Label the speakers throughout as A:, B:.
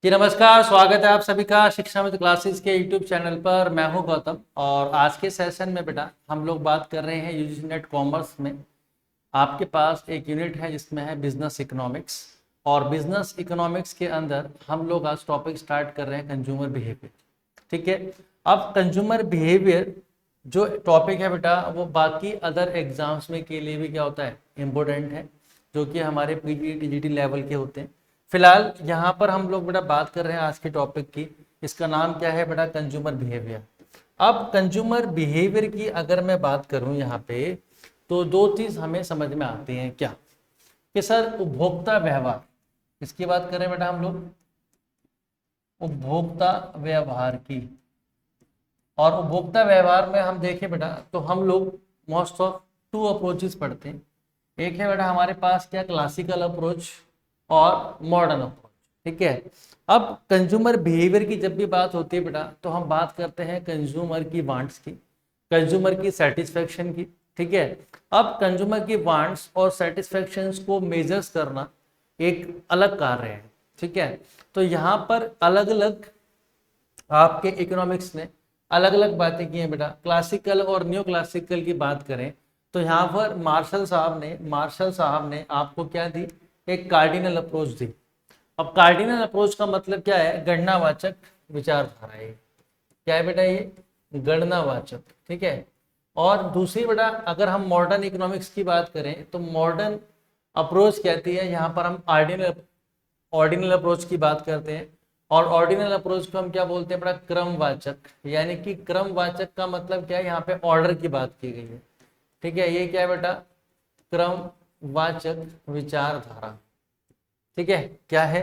A: जी नमस्कार, स्वागत है आप सभी का शिक्षा मित्र क्लासेस के यूट्यूब चैनल पर। मैं हूं गौतम और आज के सेशन में बेटा हम लोग बात कर रहे हैं यूजीसी नेट कॉमर्स में। आपके पास एक यूनिट है जिसमें है बिजनेस इकोनॉमिक्स, और बिजनेस इकोनॉमिक्स के अंदर हम लोग आज टॉपिक स्टार्ट कर रहे हैं कंज्यूमर बिहेवियर। ठीक है, अब कंज्यूमर बिहेवियर जो टॉपिक है बेटा वो बाकी अदर एग्जाम्स में के लिए भी क्या होता है, इम्पोर्टेंट है, जो कि हमारे पीजी टीजीटी लेवल के होते हैं। फिलहाल यहाँ पर हम लोग बेटा बात कर रहे हैं आज के टॉपिक की। इसका नाम क्या है बेटा, कंज्यूमर बिहेवियर। अब कंज्यूमर बिहेवियर की अगर मैं बात करूं यहाँ पे, तो दो चीज हमें समझ में आती हैं क्या, कि सर उपभोक्ता व्यवहार, इसकी बात करें बेटा हम लोग उपभोक्ता व्यवहार की। और उपभोक्ता व्यवहार में हम देखें बेटा तो हम लोग मोस्ट ऑफ टू अप्रोचेस पढ़ते हैं। एक है बेटा हमारे पास क्या, क्लासिकल अप्रोच और मॉडर्न अप्रोच। ठीक है, अब कंज्यूमर बिहेवियर की जब भी बात होती है बेटा तो हम बात करते हैं कंज्यूमर की वांट्स की, कंज्यूमर की सेटिस्फेक्शन की। ठीक है, अब कंज्यूमर की वांट्स और सेटिस्फेक्शंस को मेजर्स करना एक अलग कार्य है। ठीक है, तो यहाँ पर अलग अलग आपके इकोनॉमिक्स ने अलग अलग बातें की हैं बेटा। क्लासिकल और न्यू क्लासिकल की बात करें तो यहाँ पर मार्शल साहब ने आपको क्या दी, एक कार्डिनल अप्रोच दी। अब कार्डिनल अप्रोच का मतलब क्या है, गणनावाचक विचारधारा है। क्या है बेटा, ये गणनावाचक। ठीक है, और दूसरी बेटा अगर हम मॉडर्न इकोनॉमिक्स की बात करें तो मॉडर्न अप्रोच कहती है, यहाँ पर हम ऑर्डिनल अप्रोच की बात करते हैं। और ऑर्डिनल अप्रोच को हम क्या बोलते हैं बेटा, क्रमवाचक। यानी कि क्रमवाचक का मतलब क्या है, यहाँ पे ऑर्डर की बात की गई है। ठीक है, ये क्या है बेटा, क्रमवाचक विचारधारा। ठीक है, क्या है,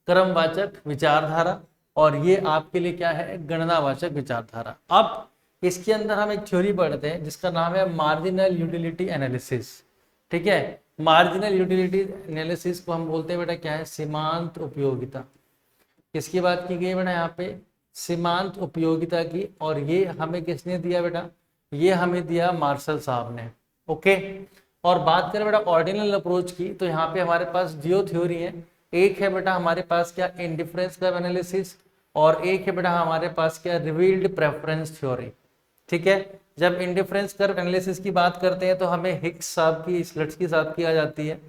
A: क्रमवाचक विचारधारा। और ये आपके लिए क्या है, गणनावाचक विचारधारा। अब इसके अंदर हम एक थ्योरी पढ़ते हैं जिसका नाम है मार्जिनल यूटिलिटी एनालिसिस। ठीक है, मार्जिनल यूटिलिटी एनालिसिस को हम बोलते हैं बेटा क्या है, सीमांत उपयोगिता। किसकी बात की गई है बेटा, यहाँ पे सीमांत उपयोगिता की। और ये हमें किसने दिया बेटा, ये हमें दिया मार्शल साहब ने। ओके, और बात करें बेटा ऑर्डिनल अप्रोच की तो यहाँ पे हमारे पास दो थ्योरी है। एक है बेटा हमारे पास क्या, इंडिफरेंस कर्व एनालिसिस, और एक है बेटा हमारे पास क्या, रिवील्ड प्रेफरेंस थ्योरी। ठीक है, जब इंडिफरेंस कर्व एनालिसिस की बात करते हैं तो हमें हिक्स साहब की, स्लट्सकी साहब की आ जाती है।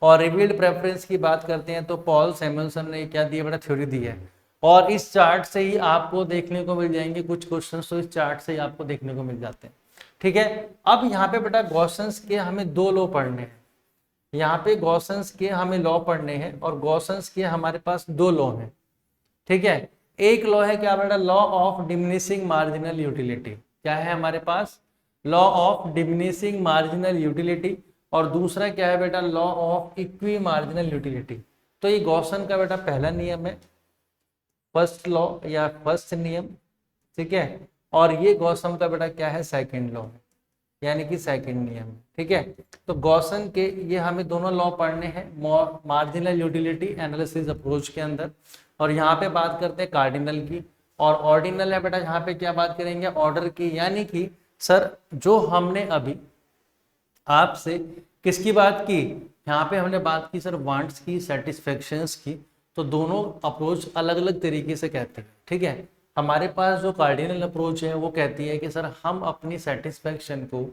A: और रिवील्ड प्रेफरेंस की बात करते हैं तो पॉल सैमुअल्सन ने क्या दिया बेटा, थ्योरी दी है। और इस चार्ट से ही आपको देखने को मिल जाएंगे कुछ क्वेश्चंस, तो इस चार्ट से ही आपको देखने को मिल जाते हैं। ठीक है, अब यहाँ पे बेटा गॉसन्स के हमें दो लॉ पढ़ने हैं। यहाँ पे गॉसन्स के हमें लॉ पढ़ने हैं और गॉसन्स के हमारे पास दो लॉ हैं। ठीक है, एक लॉ है क्या बेटा, law of diminishing marginal utility. क्या है हमारे पास, law of diminishing marginal utility. और दूसरा क्या है बेटा, law of equi marginal utility. तो ये गॉसन का बेटा पहला नियम है, फर्स्ट लॉ या फर्स्ट नियम। ठीक है, और ये गॉसन का बेटा क्या है, सेकंड लॉ है, यानी कि सेकंड नियम। ठीक है, तो गॉसन के ये हमें दोनों लॉ पढ़ने हैं मार्जिनल यूटिलिटी एनालिसिस अप्रोच के अंदर। और यहाँ पे बात करते हैं कार्डिनल की, और ऑर्डिनल है बेटा यहाँ पे क्या बात करेंगे, ऑर्डर की। यानी कि सर जो हमने अभी आपसे किसकी बात की, यहाँ पे हमने बात की सर वांट्स की, सेटिस्फेक्शंस की। तो दोनों अप्रोच अलग अलग तरीके से कहते हैं। ठीक है, हमारे पास जो कार्डिनल अप्रोच है वो कहती है कि सर हम अपनी सेटिस्फेक्शन को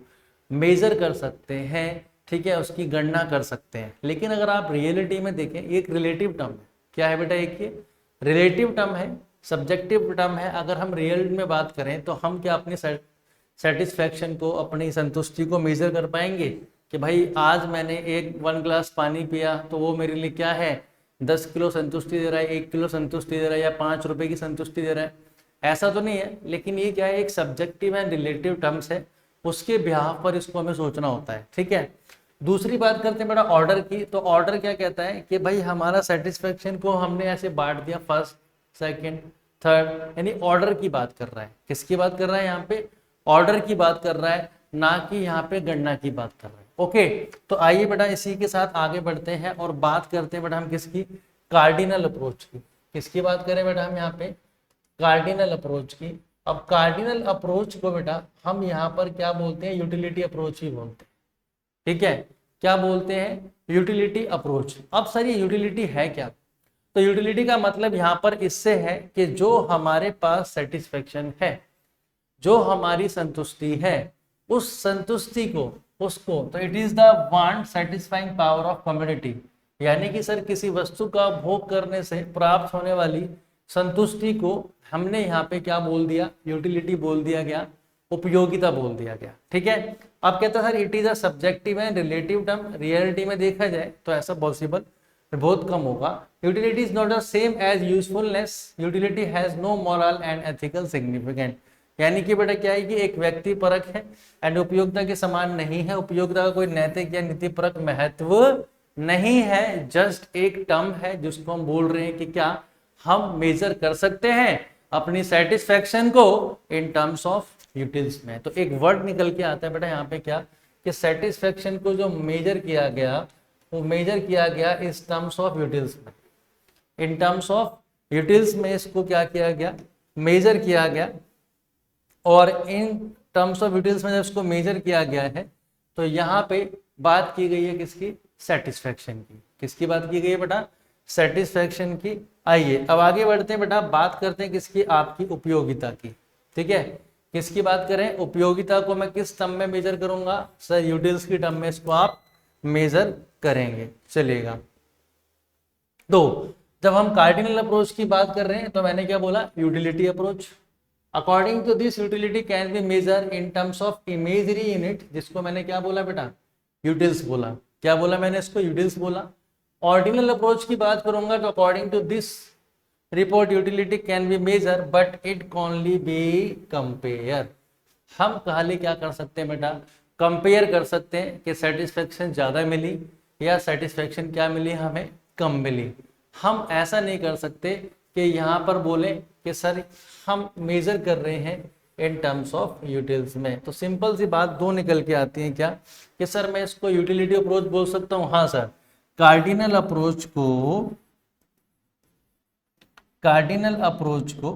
A: मेजर कर सकते हैं। ठीक है, उसकी गणना कर सकते हैं। लेकिन अगर आप रियलिटी में देखें, एक रिलेटिव टर्म है। क्या है बेटा, एक ये रिलेटिव टर्म है, सब्जेक्टिव टर्म है। अगर हम रियल में बात करें तो हम क्या अपनी सेटिस्फैक्शन को, अपनी संतुष्टि को मेजर कर पाएंगे कि भाई आज मैंने 1 ग्लास पानी पिया तो वो मेरे लिए क्या है, 10 किलो संतुष्टि दे रहा है, 1 किलो संतुष्टि दे रहा है, या 5 रुपए की संतुष्टि दे रहा है। ऐसा तो नहीं है, लेकिन ये क्या है, एक सब्जेक्टिव एंड रिलेटिव टर्म्स है, उसके बिहाफ पर इसको हमें सोचना होता है। ठीक है, दूसरी बात करते हैं बेटा ऑर्डर की। तो ऑर्डर क्या कहता है कि भाई हमारा सेटिस्फेक्शन को हमने ऐसे बांट दिया, फर्स्ट, सेकंड, थर्ड, यानी ऑर्डर की बात कर रहा है। किसकी बात कर रहा है, यहाँ पे ऑर्डर की बात कर रहा है, ना कि यहाँ पे गणना की बात कर रहा है। ओके, तो आइए बेटा इसी के साथ आगे बढ़ते हैं और बात करते हैं बेटा हम किसकी, कार्डिनल अप्रोच की। किसकी बात करें बेटा हम यहाँ पे, कार्डिनल अप्रोच की। अब कार्डिनल अप्रोच को बेटा हम यहाँ पर क्या बोलते हैं, यूटिलिटी अप्रोच ही बोलते हैं। ठीक है, क्या बोलते हैं, यूटिलिटी अप्रोच। अब सर ये यूटिलिटी है क्या, तो तो यूटिलिटी का मतलब यहाँ पर इससे है कि जो हमारे पास सेटिस्फेक्शन है, जो हमारी संतुष्टि है, उस संतुष्टि को उसको, तो it is the want satisfying power of community, यानी कि सर किसी वस्तु का भोग करने से प्राप्त होने वाली संतुष्टि को हमने यहाँ पे क्या बोल दिया, यूटिलिटी बोल दिया गया, उपयोगिता बोल दिया गया। ठीक है, अब कहते हैं sir it is a subjective and relative term, reality में देखा जाए तो ऐसा पॉसिबल बहुत कम होगा। Utility is not the same as usefulness, utility has no moral and ethical significant, यानी कि बेटा क्या है कि एक व्यक्ति परक है एंड उपयोगिता के समान नहीं है, उपयोगिता का कोई नैतिक या नीति परक महत्व नहीं है, जस्ट एक टर्म है जिसको हम बोल रहे हैं कि क्या हम मेजर कर सकते हैं अपनी सेटिस्फेक्शन को इन टर्म्स ऑफ यूटिल्स में। तो एक वर्ड निकल के आता है बेटा यहाँ पे क्या, कि सेटिस्फेक्शन को जो मेजर किया गया वो मेजर किया गया इस टर्म्स ऑफ यूटिल्स में, इन टर्म्स ऑफ यूटिल्स में इसको क्या किया गया, मेजर किया गया। और इन टर्म्स ऑफ यूटिल्स में जब इसको मेजर किया गया है तो यहाँ पे बात की गई है किसकी, सेटिस्फेक्शन की। किसकी बात की गई है बेटा, सेटिस्फेक्शन की। आइए अब आगे बढ़ते हैं बेटा, बात करते हैं किसकी, आपकी उपयोगिता की। ठीक है, किसकी बात करें, उपयोगिता को मैं किस टर्म में मेजर करूंगा, सर यूटिल्स की टर्म में इसको आप मेजर करेंगे, चलेगा। तो जब हम कार्डिनल अप्रोच की बात कर रहे हैं तो मैंने क्या बोला, utility approach. According to this utility can be measure in terms of imaginary unit, जिसको मैंने क्या बोला बेटा, यूटिल्स बोला। क्या बोला मैंने इसको, यूटिल्स बोला। ऑर्डिनल अप्रोच की बात करूंगा तो according to this report utility can be measure but it only be compare, हम खाली क्या कर सकते हैं बेटा, कंपेयर कर सकते हैं कि सेटिस्फेक्शन ज्यादा मिली या सेटिस्फेक्शन क्या मिली, हमें कम मिली। हम ऐसा नहीं कर सकते कि यहाँ पर बोले कि सर हम मेजर कर रहे हैं इन टर्म्स ऑफ यूटिल्स में। तो सिंपल सी बात दो निकल के आती है क्या, कि सर मैं इसको यूटिलिटी अप्रोच बोल सकता हूँ, हाँ सर, कार्डिनल अप्रोच को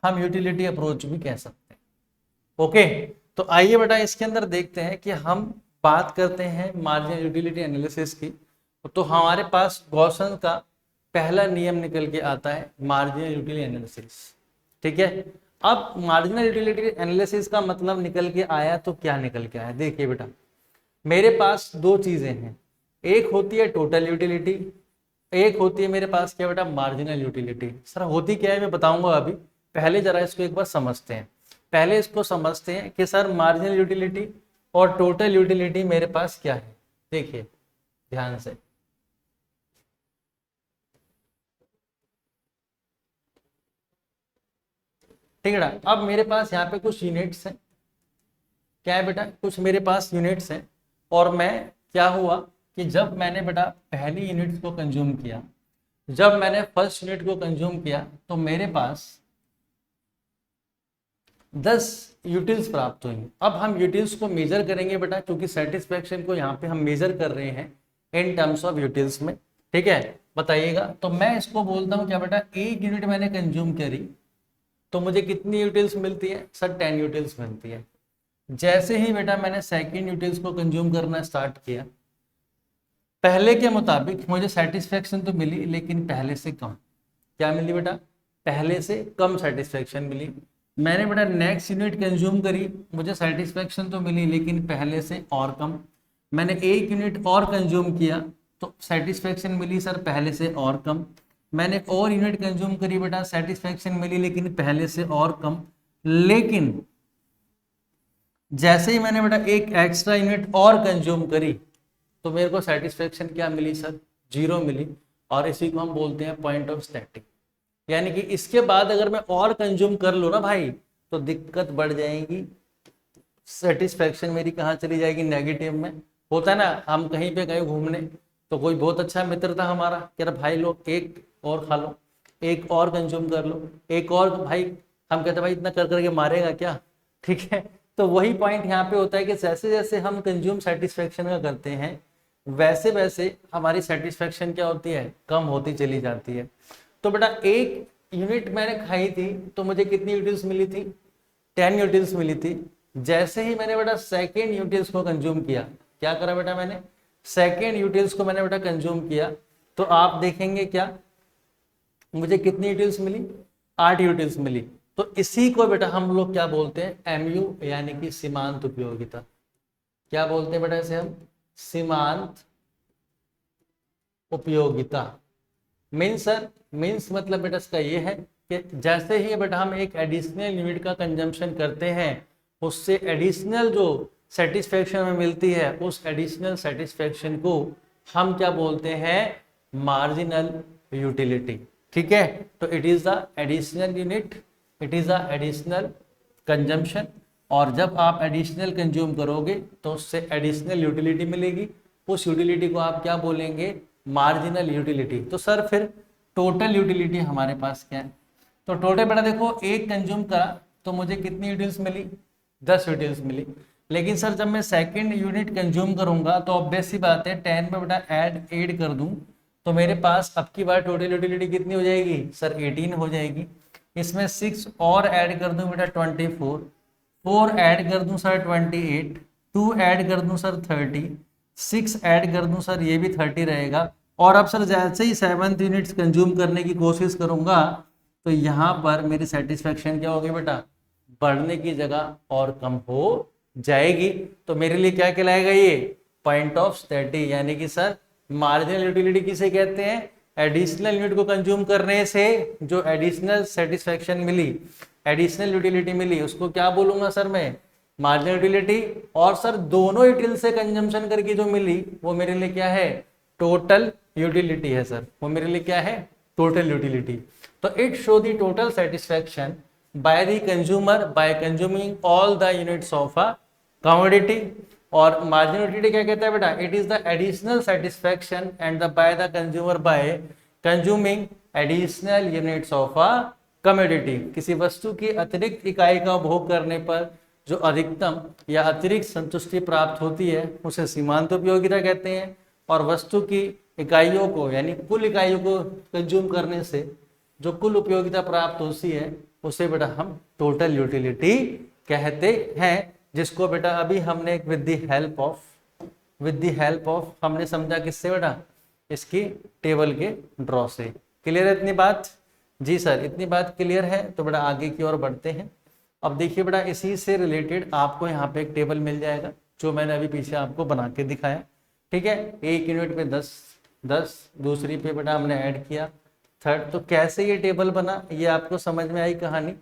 A: हम यूटिलिटी अप्रोच भी कह सकते हैं। ओके, तो आइए बेटा इसके अंदर देखते हैं कि हम बात करते हैं मार्जिनल यूटिलिटी एनालिसिस की। तो हमारे पास गॉसन का पहला नियम निकल के आता है मार्जिनल यूटिलिटी एनालिसिस। ठीक है, अब मार्जिनल यूटिलिटी एनालिसिस का मतलब निकल के आया तो क्या निकल के आया, देखिए बेटा मेरे पास दो चीजें हैं, एक होती है टोटल यूटिलिटी, एक होती है मेरे पास क्या बेटा, मार्जिनल यूटिलिटी। सर होती क्या है मैं बताऊंगा अभी, पहले जरा इसको एक बार समझते हैं। पहले इसको समझते हैं कि सर मार्जिनल यूटिलिटी और टोटल यूटिलिटी मेरे पास क्या है। देखिए ध्यान से, ठीक है ना। अब मेरे पास यहाँ पे कुछ यूनिट्स हैं, क्या है बेटा, कुछ मेरे पास यूनिट्स हैं, और मैं क्या हुआ कि जब मैंने बेटा पहली यूनिट्स को कंज्यूम किया, जब मैंने फर्स्ट यूनिट को कंज्यूम किया तो मेरे पास 10 यूटिल्स प्राप्त हुई। अब हम यूटिल्स को मेजर करेंगे बेटा, क्योंकि सेटिस्फेक्शन को यहाँ पे हम मेजर कर रहे हैं इन टर्म्स ऑफ यूटिल्स में। ठीक है, बताइएगा। तो मैं इसको बोलता हूँ क्या बेटा, एक यूनिट मैंने कंज्यूम करी तो मुझे कितनी यूटिल्स मिलती है, सर 10 यूटिल्स मिलती है। जैसे ही बेटा मैंने सेकेंड यूटिल्स को कंज्यूम करना स्टार्ट किया, पहले के मुताबिक मुझे सेटिस्फेक्शन तो मिली लेकिन पहले से कम। क्या मिली बेटा, पहले से कम सेटिस्फेक्शन मिली। मैंने बेटा नेक्स्ट यूनिट कंज्यूम करी, मुझे सेटिस्फेक्शन तो मिली लेकिन पहले से और कम। मैंने एक यूनिट और कंज्यूम किया तो सेटिस्फेक्शन मिली सर पहले से और कम। मैंने और यूनिट कंज्यूम करी बेटा, सेटिस्फेक्शन मिली लेकिन पहले से और कम। लेकिन जैसे ही मैंने बेटा एक एक्स्ट्रा यूनिट और कंज्यूम करी तो मेरे को सेटिस्फेक्शन क्या मिली सर, 0 मिली। और इसी को हम बोलते हैं पॉइंट ऑफ स्टैटिक। यानी कि इसके बाद अगर मैं और कंज्यूम कर लूँ ना भाई तो दिक्कत बढ़ जाएगी, सेटिस्फेक्शन मेरी कहाँ चली जाएगी, नेगेटिव में। होता है ना, हम कहीं पे गए घूमने तो कोई बहुत अच्छा मित्र था हमारा, कह रहा भाई लोग एक और खा लो, एक और कंज्यूम कर लो, एक और, भाई हम कहते भाई इतना कर करके मारेगा क्या। ठीक है, तो वही पॉइंट यहाँ पे होता है कि जैसे जैसे हम कंज्यूम सेटिस्फेक्शन का करते हैं वैसे वैसे हमारी सेटिस्फेक्शन क्या होती है, कम होती चली जाती है। तो बेटा एक यूनिट मैंने खाई थी तो मुझे कितनी यूटिल्स मिली थी, 10 यूटिल्स मिली थी। जैसे ही मैंने बेटा सेकेंड यूटिल्स को कंज्यूम किया, क्या करा बेटा मैंने, सेकेंड यूटिल्स को मैंने बेटा कंज्यूम किया, तो आप देखेंगे क्या, मुझे कितनी यूटिल्स मिली, 8 यूटिल्स मिली। तो इसी को बेटा हम लोग क्या बोलते हैं, एमयू यानी कि सीमांत उपयोगिता। क्या बोलते हैं बेटा इसे हम, सीमांत उपयोगिता। मीन्स सर, मीन्स मतलब बेटा इसका ये है कि जैसे ही बेटा हम एक एडिशनल यूनिट का कंजम्पशन करते हैं, उससे एडिशनल जो सेटिस्फेक्शन हमें मिलती है, उस एडिशनल सेटिस्फेक्शन को हम क्या बोलते हैं, मार्जिनल यूटिलिटी। ठीक है, तो it is the additional unit, it is the additional consumption. और जब आप एडिशनल कंज्यूम करोगे तो उससे एडिशनल यूटिलिटी मिलेगी, उस यूटिलिटी को आप क्या बोलेंगे, मार्जिनल यूटिलिटी। तो सर फिर टोटल यूटिलिटी हमारे पास क्या है, तो टोटल बेटा देखो एक कंज्यूम करा तो मुझे कितनी यूटिल्स मिली, 10 यूटिल्स मिली। लेकिन सर जब मैं सेकंड यूनिट कंज्यूम करूंगा तो ऑब्वियस सी बात है 10 में बेटा ऐड कर दूं तो मेरे पास अब की बार टोटल यूटिलिटी कितनी हो जाएगी सर, 18 हो जाएगी। इसमें 6 और ऐड कर दूं बेटा 24, 4 ऐड कर दूं सर 28, 2 ऐड कर दूं सर 30, 6 ऐड कर दूं सर ये भी 30 रहेगा। और अब सर जैसे ही 7th यूनिट्स कंज्यूम करने की कोशिश करूंगा तो यहाँ पर मेरी सेटिस्फेक्शन क्या होगी बेटा, बढ़ने की जगह और कम हो जाएगी। तो मेरे लिए क्या कहलाएगा ये, पॉइंट ऑफ स्टडी, यानी कि सर मार्जिनल यूटिलिटी किसे कहते हैं, एडिशनल यूनिट को कंज्यूम करने से जो एडिशनल सेटिस्फेक्शन मिली, एडिशनल यूटिलिटी मिली, उसको क्या बोलूंगा सर मैं, मार्जिनल यूटिलिटी। और सर दोनों यूटिल से कंजम्पशन करके जो मिली वो मेरे लिए क्या है, टोटल यूटिलिटी है सर, वो मेरे लिए क्या है, टोटल यूटिलिटी। तो it show the total satisfaction by the consumer bye consuming all the units of a commodity. और मार्जिनल यूटिलिटी क्या कहता है बेटा, it is the additional satisfaction and the by the consumer bye consuming additional units of a commodity. किसी वस्तु की अतिरिक्त इकाई का उपभोग करने पर जो अधिकतम या अतिरिक्त संतुष्टि प्राप्त होती है उसे सीमांत उपयोगिता कहते हैं। और वस्तु की इकाइयों को यानी कुल इकाइयों को कंज्यूम करने से जो कुल उपयोगिता प्राप्त होती है उसे बेटा हम टोटल यूटिलिटी कहते हैं। जिसको बेटा अभी हमने विद द हेल्प ऑफ हमने समझा किससे बेटा, इसकी टेबल के ड्रॉ से। क्लियर है इतनी बात, जी सर इतनी बात क्लियर है। तो बेटा आगे की ओर बढ़ते हैं। अब देखिए बेटा इसी से रिलेटेड आपको यहाँ पे एक टेबल मिल जाएगा जो मैंने अभी पीछे आपको बना के दिखाया। ठीक है, एक यूनिट पे 10, दूसरी पे बेटा हमने ऐड किया थर्ड। तो कैसे ये टेबल बना ये आपको समझ में आई कहानी।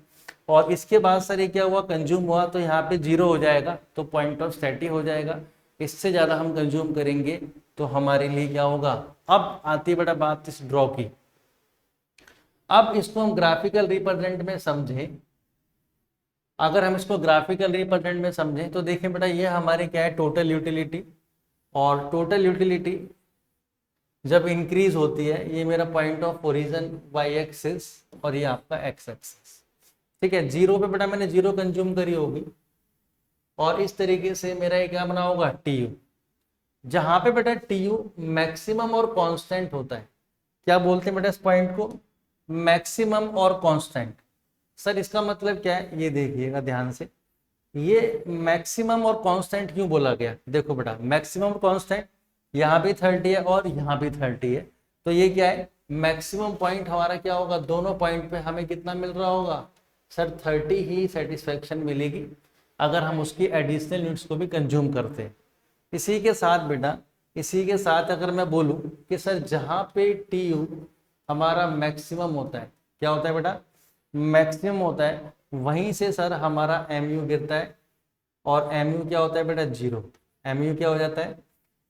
A: और इसके बाद सर ये क्या हुआ, कंज्यूम हुआ तो यहाँ पे 0 हो जाएगा तो पॉइंट ऑफ स्टडी हो जाएगा। इससे ज़्यादा हम कंज्यूम करेंगे तो हमारे लिए क्या होगा। अब आती है बेटा बात इस ड्रॉ की। अब इसको हम ग्राफिकल रिप्रेजेंट में समझें, अगर हम इसको ग्राफिकल रिप्रेजेंट में समझें तो देखिए बेटा ये हमारे क्या है, टोटल यूटिलिटी। और टोटल यूटिलिटी जब इंक्रीज होती है, ये मेरा point of origin Y axis और ये आपका एक्स एक्सिस। ठीक है, 0 पे बेटा मैंने 0 कंज्यूम करी होगी और इस तरीके से मेरा ये क्या बना होगा, टी यू। जहां पे बेटा टी यू मैक्सिमम और कांस्टेंट होता है, क्या बोलते हैं बेटा इस पॉइंट को, मैक्सिमम और कांस्टेंट। सर इसका मतलब क्या है ये देखिएगा ध्यान से, ये मैक्सिमम और कांस्टेंट क्यों बोला गया। देखो बेटा मैक्सिमम कांस्टेंट यहाँ भी 30 है और यहाँ भी 30 है, तो ये क्या है, मैक्सिमम पॉइंट हमारा क्या होगा, दोनों पॉइंट पे हमें कितना मिल रहा होगा सर, 30 ही सेटिस्फेक्शन मिलेगी अगर हम उसकी एडिशनल यूनिट्स को भी कंज्यूम करते हैं। इसी के साथ बेटा, इसी के साथ अगर मैं बोलूं कि सर जहाँ पे टी यू हमारा मैक्सिमम होता है, क्या होता है बेटा, मैक्सिमम होता है, वहीं से सर हमारा एम यू गिरता है। और एम यू क्या होता है बेटा, 0। एम यू क्या हो जाता है,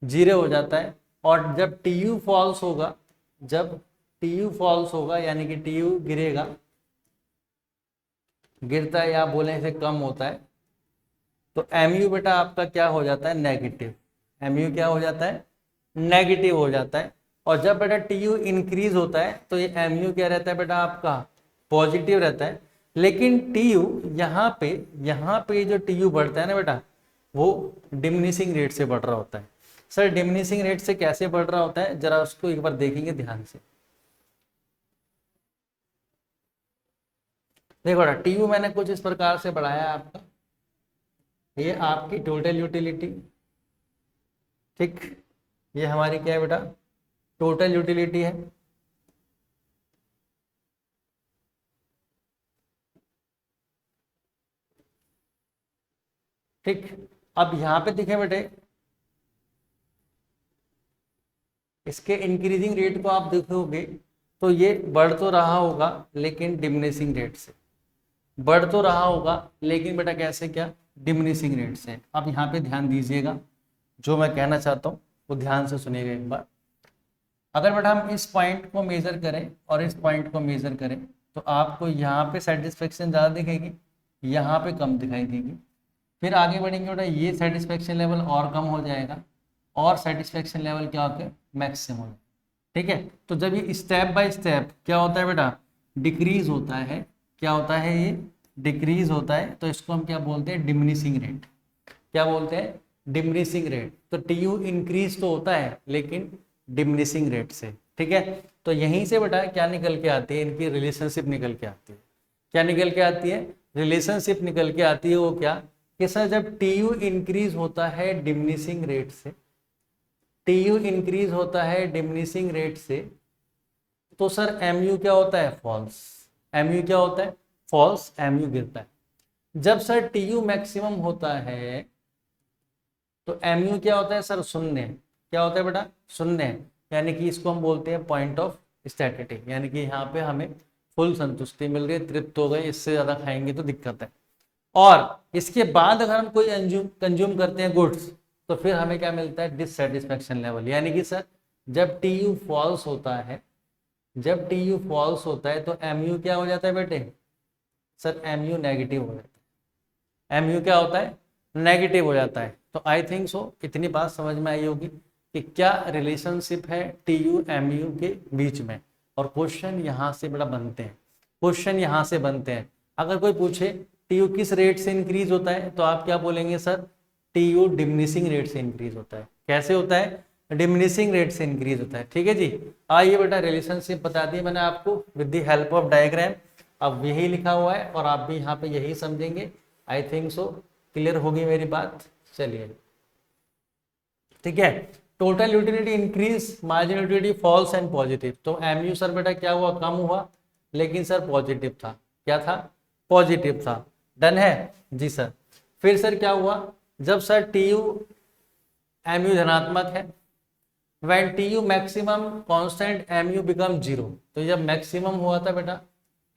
A: 0 हो जाता है। और जब टी यू फॉल्स होगा, जब टी यू फॉल्स होगा यानी कि टी यू गिरेगा, गिरता है या बोले इसे कम होता है, तो एम यू बेटा आपका क्या हो जाता है, नेगेटिव। एम यू क्या हो जाता है, नेगेटिव हो जाता है। और जब बेटा टी यू इंक्रीज होता है तो ये एम यू क्या रहता है बेटा आपका, पॉजिटिव रहता है। लेकिन टी यू यहाँ पे जो टी यू बढ़ता है ना बेटा, वो डिमिनिशिंग रेट से बढ़ रहा होता है। सर डिमिनिशिंग रेट से कैसे बढ़ रहा होता है, जरा उसको एक बार देखेंगे ध्यान से। देखो बेटा टी यू मैंने कुछ इस प्रकार से बढ़ाया है आपका, ये आपकी टोटल यूटिलिटी। ठीक, ये हमारी क्या है बेटा, टोटल यूटिलिटी है। ठीक, अब यहां पे दिखे बेटे, इसके इंक्रीजिंग रेट को आप देखोगे तो ये बढ़ तो रहा होगा लेकिन डिमिनिशिंग रेट से, बढ़ तो रहा होगा लेकिन बेटा कैसे, क्या, डिमिनिशिंग रेट से। अब यहाँ पे ध्यान दीजिएगा, जो मैं कहना चाहता हूँ वो ध्यान से सुनिएगा एक बार। अगर बेटा हम इस पॉइंट को मेजर करें और इस पॉइंट को मेजर करें तो आपको यहाँ पे सेटिस्फेक्शन ज़्यादा दिखेगी, यहाँ पे कम दिखाई देगी। फिर आगे बढ़ेंगे बेटा, ये सेटिस्फेक्शन लेवल और कम हो जाएगा और सेटिस्फेक्शन लेवल क्या होता है, मैक्सिमम हो। ठीक है, तो जब ये स्टेप बाय स्टेप क्या होता है बेटा, डिक्रीज होता है, क्या होता है, ये डिक्रीज होता है, तो इसको हम क्या बोलते हैं, डिमिनिशिंग रेट। क्या बोलते हैं, डिमिनिशिंग रेट। तो टी यू इंक्रीज तो होता है लेकिन डिमिनिशिंग रेट से। ठीक है, तो यहीं से बेटा क्या निकल के आती है, इनकी रिलेशनशिप निकल के आती है। क्या निकल के आती है, रिलेशनशिप निकल के आती है। वो क्या, कि सर जब टी यू इंक्रीज होता है डिमिनिशिंग रेट से, टी यू इंक्रीज होता है डिमिनिशिंग रेट से, तो सर एम यू क्या होता है, फॉल्स। एम यू क्या होता है, फॉल्स, एम यू गिरता है। जब सर टी यू मैक्सिमम होता है तो एम यू क्या होता है सर, शून्य। क्या होता है बेटा, शून्य। यानी कि इसको हम बोलते हैं पॉइंट ऑफ स्टैटिटी, यानी कि यहाँ पे हमें फुल संतुष्टि मिल रही है, तृप्त हो गए, इससे ज़्यादा खाएंगे तो दिक्कत है। और इसके बाद अगर हम कोई कंज्यूम करते हैं गुड्स, तो फिर हमें क्या मिलता है, डिससेटिस्फैक्शन लेवल। यानी कि सर जब टी यू फॉल्स होता है, जब टी यू फॉल्स होता है तो एम यू क्या हो जाता है बेटे, सर एम यू नेगेटिव हो जाता है। एम यू क्या होता है, नेगेटिव हो जाता है। तो आई थिंक सो इतनी बात समझ में आई होगी कि क्या रिलेशनशिप है टी यू एम यू के बीच में। और क्वेश्चन यहाँ से बड़ा बनते हैं, क्वेश्चन यहाँ से बनते हैं। अगर कोई पूछे टी यू किस रेट से इंक्रीज होता है, तो आप क्या बोलेंगे, sir T you diminishing rate से इंक्रीज होता है। कैसे होता है, डिमिनिशिंग रेट से इंक्रीज होता है। ठीक है जी, आइए बेटा रिलेशनशिप बता दी मैंने आपको with the help of diagram. अब यही लिखा हुआ है और आप भी यहाँ पे यही समझेंगे। आई थिंक सो क्लियर होगी मेरी बात। चलिए ठीक है, total utility increase, marginal utility falls and positive. तो एम यू सर बेटा क्या हुआ, कम हुआ, लेकिन सर पॉजिटिव था। क्या था, पॉजिटिव था। डन है जी सर। फिर सर क्या हुआ, जब sir T U M U धनात्मक है, when T U maximum constant M U become zero. तो जब मैक्सिमम हुआ था बेटा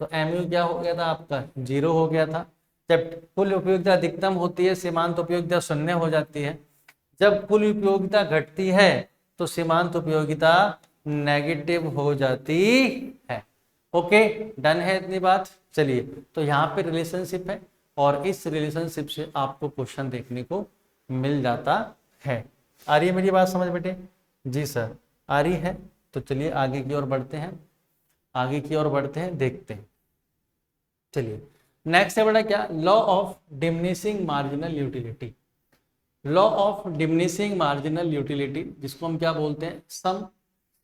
A: तो एम यू क्या हो गया था आपका, जीरो हो गया था। जब कुल उपयोगिता अधिकतम होती है, सीमांत उपयोगिता शून्य हो जाती है। जब कुल उपयोगिता घटती है तो सीमांत उपयोगिता नेगेटिव हो जाती है। ओके, डन है इतनी बात। चलिए, तो यहाँ पे रिलेशनशिप है और इस रिलेशनशिप से आपको क्वेश्चन देखने को मिल जाता है। आ रही है मेरी बात समझ बेटे? जी सर आ रही है। तो चलिए आगे की ओर बढ़ते हैं, आगे की ओर बढ़ते हैं, देखते हैं। चलिए नेक्स्ट है बेटा क्या, law of diminishing marginal utility. Law of diminishing marginal utility, जिसको हम क्या बोलते हैं, सम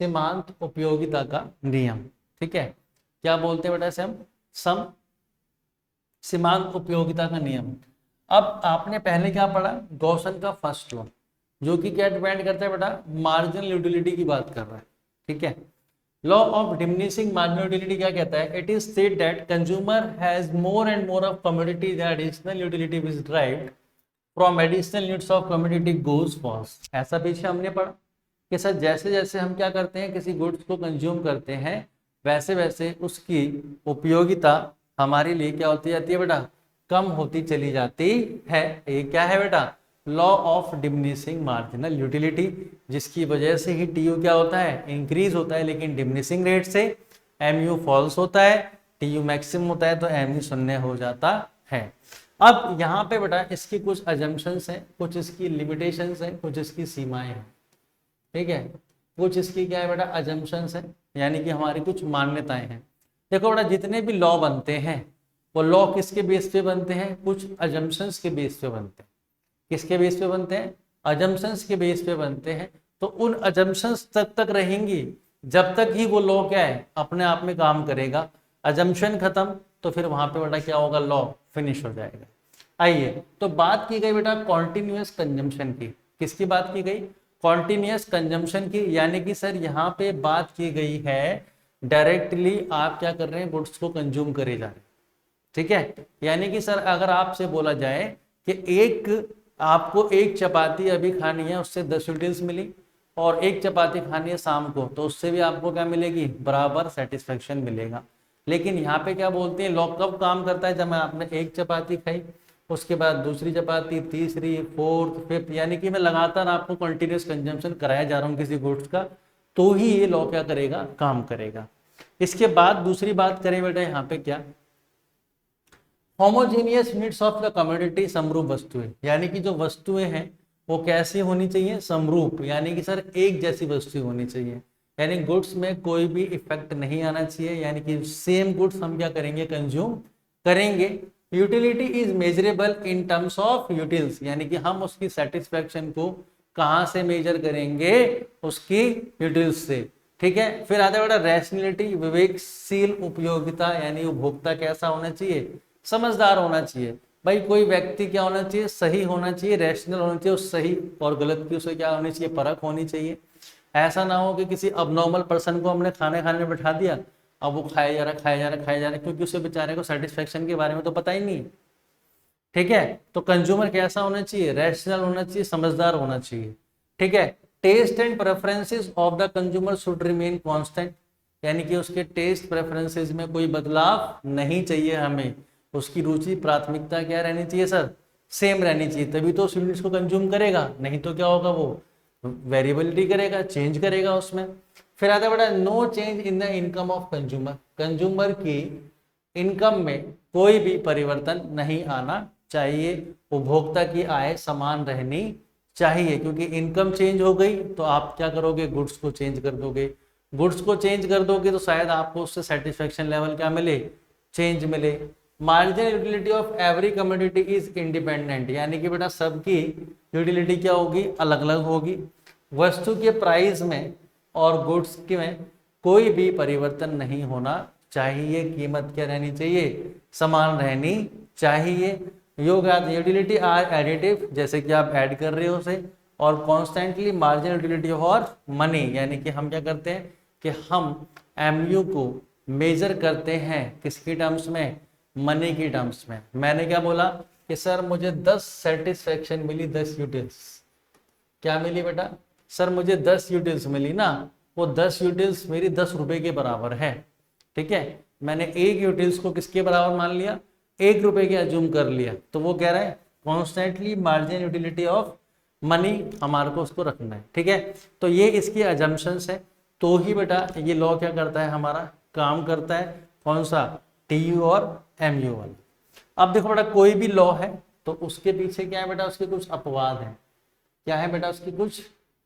A: सीमांत उपयोगिता का नियम। ठीक है, क्या बोलते हैं बेटा इसे हम, सम सीमांत उपयोगिता का नियम। अब आपने पहले क्या पढ़ा, गॉसन का फर्स्ट लॉ, जो कि क्या डिपेंड करता है बेटा, मार्जिनल यूटिलिटी की बात कर रहा है। ठीक है, law of diminishing marginal utility क्या कहता है, it is state that consumer has more and more of commodity that additional utility is derived from additional units of commodity goes falls. ऐसा पीछे हमने पढ़ा कि सर जैसे जैसे हम क्या करते हैं, किसी गुड्स को कंज्यूम करते हैं, वैसे वैसे उसकी उपयोगिता हमारे लिए क्या होती जाती है बेटा, कम होती चली जाती है। ये क्या है बेटा, law of diminishing marginal utility, जिसकी वजह से ही टी यू क्या होता है, इंक्रीज होता है लेकिन डिमिनिशिंग रेट से। एम यू फॉल्स होता है, टी यू मैक्सिमम होता है, तो एम यू शून्य हो जाता है। अब यहाँ पे बेटा इसकी कुछ अजम्पशंस हैं, कुछ इसकी लिमिटेशंस हैं, कुछ इसकी सीमाएं हैं। ठीक है, कुछ इसकी क्या है बेटा, अजम्पशंस हैं, यानी कि हमारी कुछ मान्यताएं हैं। देखो बेटा जितने भी लॉ बनते हैं वो लॉ किसके बेस पे बनते हैं, कुछ अजम्पशंस के बेस पे बनते हैं। किसके बेस पे बनते हैं, अजम्पशंस के बेस पे बनते हैं। तो उन अजम्पशंस तक रहेंगी जब तक ही वो लॉ क्या है, अपने आप में काम करेगा। अजम्पशन खत्म तो फिर वहां पे बेटा क्या होगा, लॉ फिनिश हो जाएगा। आइए, तो बात की गई बेटा कॉन्टिन्यूअस कंजम्पशन की। किसकी बात की गई, कॉन्टिन्यूस कंजम्पशन की, यानी कि सर यहाँ पे बात की गई है डायरेक्टली आप क्या कर रहे हैं, गुड्स को कंज्यूम करे जा रहे हैं। ठीक है, यानी कि सर अगर आपसे बोला जाए कि आपको एक चपाती अभी खानी है, उससे 10 यूटिल्स मिली, और एक चपाती खानी है शाम को, तो उससे भी आपको क्या मिलेगी, बराबर सेटिस्फेक्शन मिलेगा। लेकिन यहाँ पे क्या बोलते हैं, लॉ कब काम करता है, जब मैं आपने एक चपाती खाई, उसके बाद दूसरी चपाती, तीसरी, फोर्थ, फिफ्थ, यानी कि मैं लगातार आपको कंटिन्यूस कंजम्पशन कराया जा रहा हूँ किसी गुड्स का, तो ही ये लॉ क्या करेगा, काम करेगा। इसके बाद दूसरी बात करें बेटा यहाँ पे क्या, homogeneous units of the commodity, समरूप वस्तुएं, यानी कि जो वस्तुएं हैं वो कैसी होनी चाहिए, समरूप, यानी कि सर एक जैसी वस्तु होनी चाहिए, यानी गुड्स में कोई भी इफेक्ट नहीं आना चाहिए, यानी कि सेम गुड्स हम क्या करेंगे, कंज्यूम करेंगे। Utility is measurable in terms of utils, यानी कि हम उसकी सेटिस्फेक्शन को कहाँ से मेजर करेंगे, उसकी यूटिल्स से। ठीक है, फिर आता है बेटा रैशनैलिटी, विवेकशील उपयोगिता, यानी उपभोक्ता कैसा होना चाहिए, समझदार होना चाहिए। भाई कोई व्यक्ति क्या होना चाहिए, सही होना चाहिए, रैशनल होना चाहिए, उस सही और गलत की उसे क्या होनी चाहिए, परख होनी चाहिए। ऐसा ना हो कि किसी अबनॉर्मल पर्सन को हमने खाने खाने में बैठा दिया, अब वो खाया जा रहा, खाया जा रहा, खाया जा रहा, क्योंकि उसे बेचारे को सेटिस्फेक्शन के बारे में तो पता ही नहीं। ठीक है, तो कंज्यूमर कैसा होना चाहिए, रैशनल होना चाहिए, समझदार होना चाहिए। ठीक है, taste and preferences of the consumer should remain constant, यानी कि उसके टेस्ट प्रेफरेंसेस में कोई बदलाव नहीं चाहिए हमें, उसकी रुचि प्राथमिकता क्या रहनी चाहिए सर, सेम रहनी चाहिए, तभी तो उस यूनिट्स को कंज्यूम करेगा, नहीं तो क्या होगा, वो वेरिएबिलिटी करेगा, चेंज करेगा उसमें। फिर आता है बड़ा no change in the income of consumer, consumer की इनकम में कोई भी परिवर्तन नहीं आना चाहिए, उपभोक्ता की आय समान रहनी चाहिए, क्योंकि इनकम चेंज हो गई तो आप क्या करोगे, गुड्स को चेंज कर दोगे, गुड्स को चेंज कर दोगे तो शायद आपको उससे सेटिस्फेक्शन लेवल क्या मिले, चेंज मिले। Marginal utility of every commodity is independent, यानी कि बेटा सबकी यूटिलिटी क्या होगी, अलग अलग होगी, वस्तु के प्राइस में और गुड्स के में कोई भी परिवर्तन नहीं होना चाहिए, कीमत क्या रहनी चाहिए, समान रहनी चाहिए। यूटिलिटी आर एडिटिव, जैसे कि आप ऐड कर रहे हो उसे, और कॉन्स्टेंटली मार्जिनल यूटिलिटी और मनी, यानी कि हम क्या करते हैं कि हम एमयू को मेजर करते हैं किसकी टर्म्स में, मनी की टर्म्स में। मैंने क्या बोला कि सर मुझे 10 सेटिस्फेक्शन मिली, 10 यूटिल्स, क्या मिली बेटा, सर मुझे 10 यूटिल्स मिली ना, वो 10 यूटिल्स मेरी 10 रुपए के बराबर है। ठीक है, मैंने एक यूटिल्स को किसके बराबर मान लिया, 1 रुपए के अज्यूम कर लिया, तो वो कह रहा है constantly margin utility of money हमारे को उसको रखना है। ठीक है, तो ये इसकी अजम्पशंस है, तो ही बेटा ये लॉ क्या करता है, हमारा काम करता है, कौन सा, टीयू और एमयू वाला। अब देखो बेटा कोई भी लॉ है तो उसके पीछे क्या है बेटा, उसके कुछ अपवाद हैं, क्या है बेटा, उसकी कुछ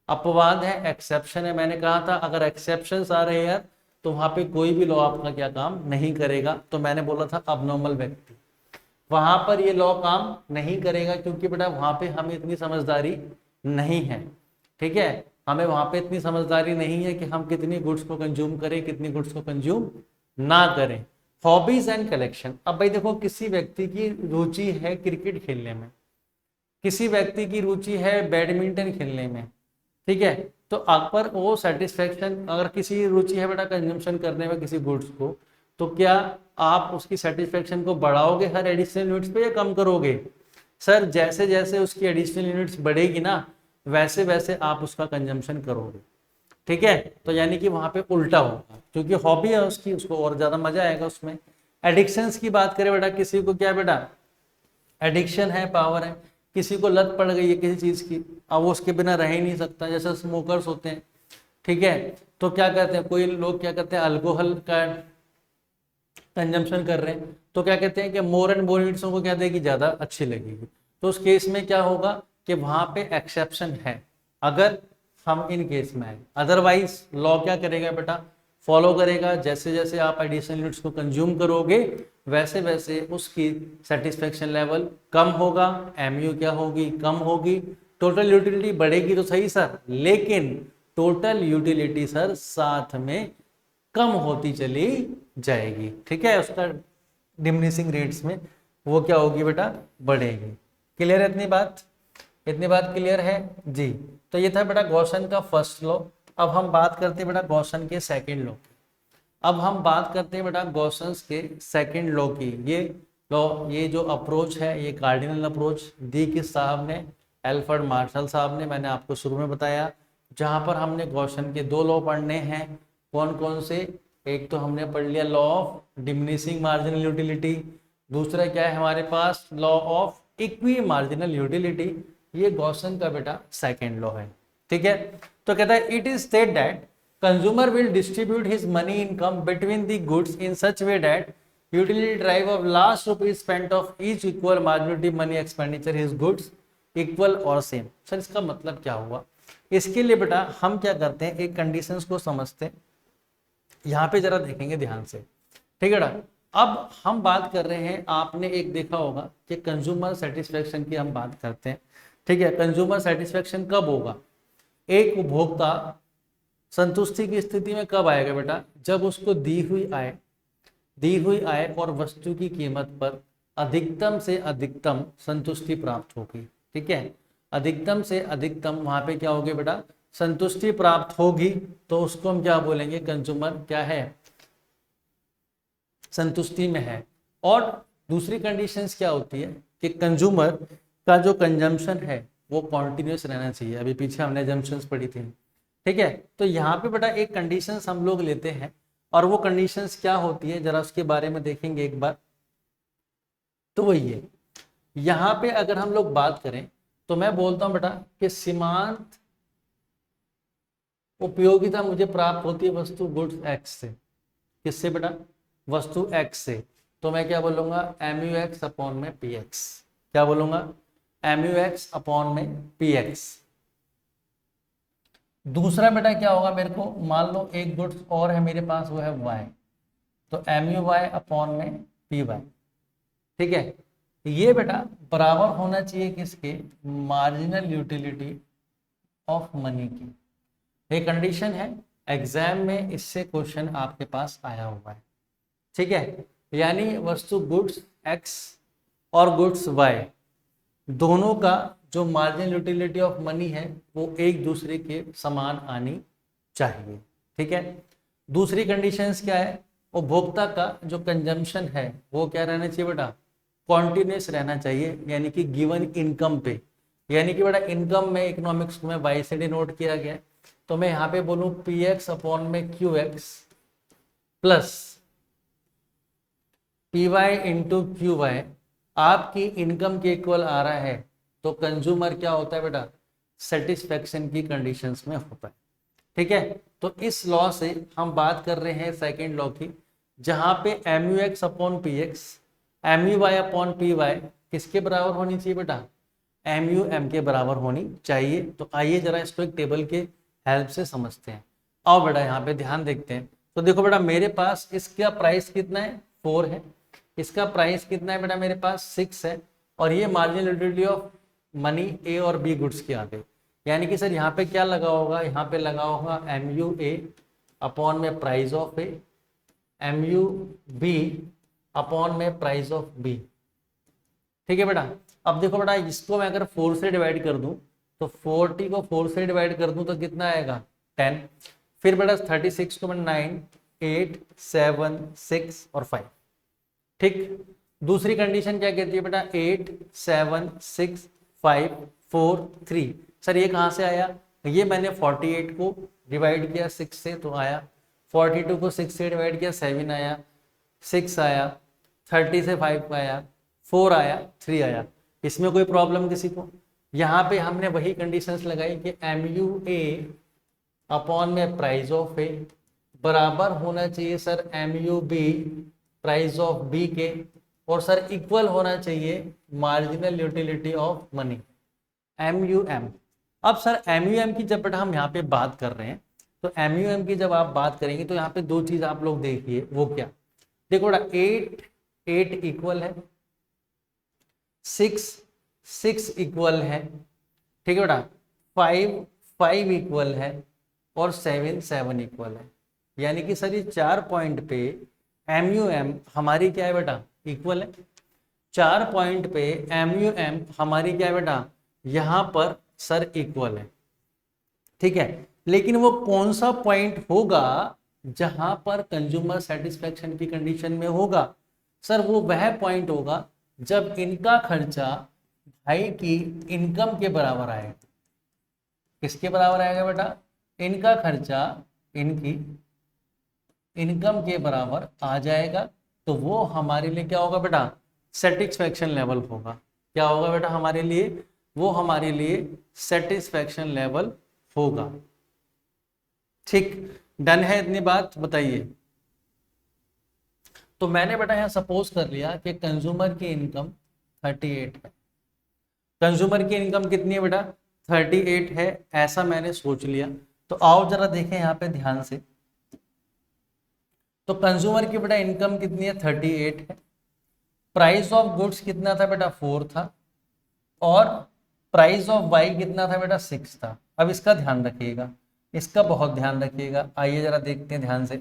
A: अपवाद है, एक्सेप्शन है। मैंने कहा था अगर एक्सेप्शंस आ रहे हैं तो वहां पे कोई भी लॉ आपका क्या काम नहीं करेगा, तो मैंने बोला था अबनॉर्मल व्यक्ति, वहां पर ये लॉ काम नहीं करेगा, क्योंकि बेटा वहां पे हमें इतनी समझदारी नहीं है। ठीक है, हमें वहां पे इतनी समझदारी नहीं है कि हम कितनी गुड्स को कंज्यूम करें, कितनी गुड्स को कंज्यूम ना करें। हॉबीज एंड कलेक्शन, अब भाई देखो किसी व्यक्ति की रुचि है क्रिकेट खेलने में, किसी व्यक्ति की रुचि है बैडमिंटन खेलने में, ठीक है, तो अगर वो सेटिस्फेक्शन, अगर किसी रुचि है बेटा कंजम्पशन करने में किसी गुड्स को, तो क्या आप उसकी सेटिस्फेक्शन को बढ़ाओगे हर एडिशनल यूनिट्स पे या कम करोगे, सर जैसे जैसे उसकी एडिशनल यूनिट्स बढ़ेगी ना वैसे वैसे आप उसका कंजम्पशन करोगे। ठीक है, तो यानी कि वहां पे उल्टा होगा, क्योंकि हॉबी है उसकी, उसको और ज्यादा मजा आएगा उसमें। एडिक्शंस की बात करें बेटा, किसी को क्या बेटा एडिक्शन है, पावर है, किसी को लत पड़ गई है किसी चीज की, अब वो उसके बिना रह ही नहीं सकता, जैसे स्मोकर्स होते हैं। ठीक है, तो क्या कहते हैं, कोई लोग क्या कहते हैं अल्कोहल का कंजम्पशन कर रहे हैं, तो क्या कहते हैं कि मोर एंड मोर यूनिट्स को क्या देगी, ज्यादा अच्छी लगेगी, तो उस केस में क्या होगा कि वहां पे एक्सेप्शन है अगर हम इन केस में आए, अदरवाइज लॉ क्या करेगा बेटा, फॉलो करेगा, जैसे जैसे आप एडिशनल यूनिट्स को कंज्यूम करोगे वैसे वैसे उसकी सेटिस्फेक्शन लेवल कम होगा, एमयू क्या होगी, कम होगी, टोटल यूटिलिटी बढ़ेगी तो सही सर, लेकिन टोटल यूटिलिटी सर साथ में कम होती चली जाएगी। ठीक है, उसका डिमिनिशिंग रेट्स में वो क्या होगी बेटा, बढ़ेगी। क्लियर है इतनी बात, इतनी बात क्लियर है जी। तो ये था बेटा गॉसन का फर्स्ट लॉ। अब हम बात करते हैं बेटा गॉसन के सेकंड लॉ की। अब हम बात करते हैं बेटा गॉसन्स के सेकंड लॉ की। ये लॉ, ये जो अप्रोच है, ये कार्डिनल अप्रोच दी किस साहब ने, एल्फ्रेड मार्शल साहब ने। मैंने आपको शुरू में बताया, जहां पर हमने गॉसन के दो लॉ पढ़ने हैं। कौन कौन से? एक तो हमने पढ़ लिया law of diminishing marginal utility, दूसरा क्या है हमारे पास, law of equi marginal utility. ये गॉसन का बेटा सेकेंड लॉ है, ठीक है। तो कहता है it is state that consumer will distribute his money income between the goods in such way that utility drive of last rupees spent of each equal marginality money expenditure his goods equal or same। Sir इसका मतलब क्या हुआ? इसके लिए बेटा हम क्या करते हैं, एक कंडीशंस को समझते हैं। यहाँ पे जरा देखेंगे ध्यान से, ठीक है बेटा। अब हम बात कर रहे हैं, आपने एक देखा होगा कि कंज्यूमर सेटिस्फेक्शन की हम बात करते हैं, ठीक है। कंज्यूमर सेटिस्फेक्शन कब होगा? एक उपभोक्ता संतुष्टि की स्थिति में कब आएगा बेटा? जब उसको दी हुई आय और वस्तु की कीमत पर अधिकतम से अधिकतम संतुष्टि प्राप्त होगी, ठीक है। अधिकतम से अधिकतम वहां पे क्या होगी बेटा? संतुष्टि प्राप्त होगी, तो उसको हम क्या बोलेंगे? कंज्यूमर क्या है? संतुष्टि में है। और दूसरी कंडीशंस क्या होती है कि कंज्यूमर का जो कंजम्पशन है वो कॉन्टिन्यूस रहना चाहिए। अभी पीछे हमने जम्पशंस पढ़ी थी, ठीक है। तो यहाँ पे बेटा एक कंडीशंस हम लोग लेते हैं, और वो कंडीशंस क्या होती है जरा उसके बारे में देखेंगे एक बार। तो वही है, यहाँ पे अगर हम लोग बात करें तो मैं बोलता हूँ बेटा कि सीमांत उपयोगिता मुझे प्राप्त होती है वस्तु गुड्स एक्स से। किससे बेटा? वस्तु एक्स से। तो मैं क्या बोलूंगा? एम यू एक्स अपॉन में पी एक्स। क्या बोलूंगा? एम यू एक्स अपॉन में पी एक्स। दूसरा बेटा क्या होगा मेरे को, मान लो एक गुड्स और है मेरे पास, वो है y, तो एम यू वाई अपॉन में पी वाई, ठीक है। ये बेटा बराबर होना चाहिए किसके? मार्जिनल यूटिलिटी ऑफ मनी की। ये कंडीशन है, एग्जाम में इससे क्वेश्चन आपके पास आया हुआ है, ठीक है। यानी वस्तु गुड्स x और गुड्स y दोनों का जो मार्जिनल यूटिलिटी ऑफ मनी है वो एक दूसरे के समान आनी चाहिए, ठीक है। दूसरी कंडीशंस क्या है? उपभोक्ता का जो कंजम्पशन है वो क्या रहना चाहिए बेटा? कॉन्टिन्यूस रहना चाहिए, यानी कि गिवन इनकम पे। यानी कि बेटा इनकम में इकोनॉमिक्स में वाई से डिनोट किया गया है, तो मैं यहाँ पे बोलूँ पी एक्स अपॉन में Q X plus P Y into Q Y आपकी इनकम के इक्वल आ रहा है, तो कंज्यूमर क्या होता है बेटा? सेटिस्फेक्शन की कंडीशंस में होता है, ठीक है। तो इस लॉ से हम बात कर रहे हैं सेकंड लॉ की, जहां पे M U X upon P X M U Y upon P Y किसके बराबर होनी चाहिए बेटा? एम यू एम के बराबर होनी चाहिए। तो आइए जरा इसको एक टेबल के हेल्प से समझते हैं। आओ बेटा यहाँ पे ध्यान देखते हैं। तो देखो बेटा मेरे पास इसका प्राइस कितना है? 4 है। इसका प्राइस कितना है बेटा? मेरे पास 6 है। और ये मार्जिनल यूटिलिटी ऑफ मनी ए और बी गुड्स की आ गई। यानी कि सर यहाँ पे क्या लगा होगा? यहाँ पे लगा होगा एम यू ए अपॉन में price of A, M U B upon में प्राइस ऑफ बी, ठीक है बेटा। अब देखो बेटा इसको मैं अगर 4 से डिवाइड कर दूं, तो 40 को 4 से डिवाइड कर दूं तो कितना आएगा? 10। फिर बेटा 36 को मैं 9, 8, 7, 6 और 5, ठीक। दूसरी कंडीशन क्या कहती है बेटा? 8, 7, 6, 5, 4, 3। सर ये कहाँ से आया? ये मैंने 48 को डिवाइड किया 6 से तो आया, 42 को 6 से डिवाइड किया 7 आया, 6 आया, 30 से 5 आया, 4 आया, 3 आया। इसमें कोई प्रॉब्लम किसी को? यहाँ पे हमने वही कंडीशंस लगाई कि एम यू ए अपॉन में प्राइस ऑफ ए बराबर होना चाहिए sir M U B price of B के, और सर इक्वल होना चाहिए marginal utility of money M U M. अब सर एम यू एम की जब बेटा हम यहाँ पे बात कर रहे हैं, तो एम यू एम की जब आप बात करेंगे तो यहाँ पे दो चीज आप लोग देखिए, वो क्या? देखो बेटा 8 इक्वल है, 6 इक्वल है, ठीक है बेटा, 5 इक्वल है और 7 इक्वल है। यानी कि सर ये 4 पॉइंट पे एम यू एम हमारी क्या है बेटा? इक्वल है। 4 पॉइंट पे एम यू एम हमारी क्या है बेटा? यहाँ पर सर इक्वल है। ठीक है, लेकिन वो कौन सा पॉइंट होगा जहां पर कंज्यूमर सेटिस्फेक्शन की कंडीशन में होगा? सर वो वह पॉइंट होगा जब इनका खर्चा भाई की इनकम के बराबर आएगा। किसके बराबर आएगा बेटा? इनका खर्चा इनकी इनकम के बराबर आ जाएगा, तो वो हमारे लिए क्या होगा बेटा? सेटिस्फेक्शन लेवल होगा। क्या होगा बेटा हमारे लिए? वो हमारे लिए सेटिस्फेक्शन लेवल होगा। ठीक, डन है इतनी बात? बताइए। तो मैंने बेटा यहां सपोज कर लिया कि कंज्यूमर की इनकम 38 है। कंज्यूमर की इनकम कितनी है बेटा? 38 है, ऐसा मैंने सोच लिया। तो आओ जरा देखें यहाँ पे ध्यान से। तो कंज्यूमर की बेटा इनकम कितनी है? 38 है। प्राइस ऑफ गुड्स कितना था बेटा? 4 था। और प्राइस ऑफ वाई कितना था बेटा? 6 था। अब इसका ध्यान रखिएगा, इसका बहुत ध्यान रखिएगा। आइए जरा देखते हैं ध्यान से।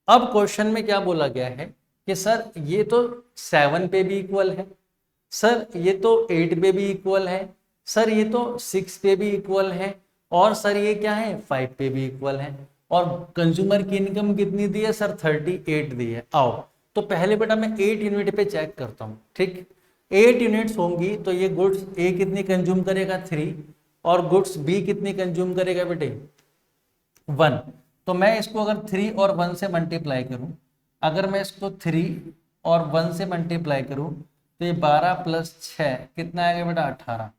A: अब क्वेश्चन में क्या बोला गया है कि सर ये तो 7 पे भी इक्वल है, सर ये तो 8 पे भी इक्वल है, सर ये तो 6 पे भी इक्वल है, और सर ये क्या है? 5 पे भी इक्वल है। और कंज्यूमर की इनकम कितनी दी है सर? 38 दी है। आओ तो पहले बेटा मैं 8 यूनिट पे चेक करता हूँ। ठीक, 8 यूनिट्स होंगी तो ये गुड्स ए कितनी कंज्यूम करेगा? 3। और गुड्स बी कितनी कंज्यूम करेगा बेटे? 1। तो मैं इसको अगर 3 और 1 से मल्टीप्लाई करूं, अगर मैं इसको 3 और 1 से मल्टीप्लाई करूं तो ये 12 प्लस 6 कितना आएगा बेटा? 18।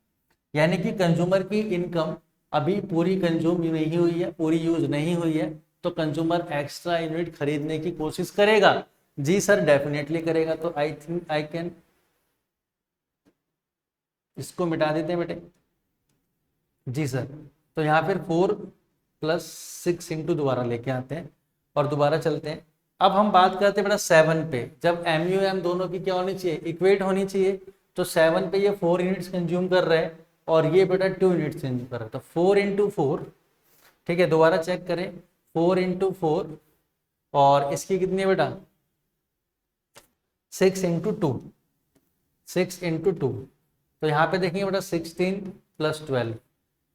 A: यानी कि कंज्यूमर की इनकम अभी पूरी कंज्यूम नहीं हुई है, पूरी यूज नहीं हुई है, तो कंज्यूमर एक्स्ट्रा यूनिट खरीदने की कोशिश करेगा। जी सर डेफिनेटली करेगा। तो आई थिंक आई कैन इसको मिटा देते हैं बेटे। जी सर, तो यहाँ फिर 4 प्लस 6 इंटू दोबारा लेके आते हैं और दोबारा चलते हैं। अब हम बात करते हैं बेटा 7 पे। जब एम यू एम दोनों की क्या होनी चाहिए? इक्वेट होनी चाहिए। तो 7 पे ये 4 यूनिट्स कंज्यूम कर रहे हैं और ये बेटा 2 यूनिट्स कंज्यूम कर रहे हैं। तो 4 इंटू 4, ठीक है, दोबारा चेक करें। 4 इंटू 4 और इसकी कितनी बेटा? 6 इंटू 2, 6 इंटू 2। तो यहाँ पे देखेंगे बेटा 16 प्लस 12,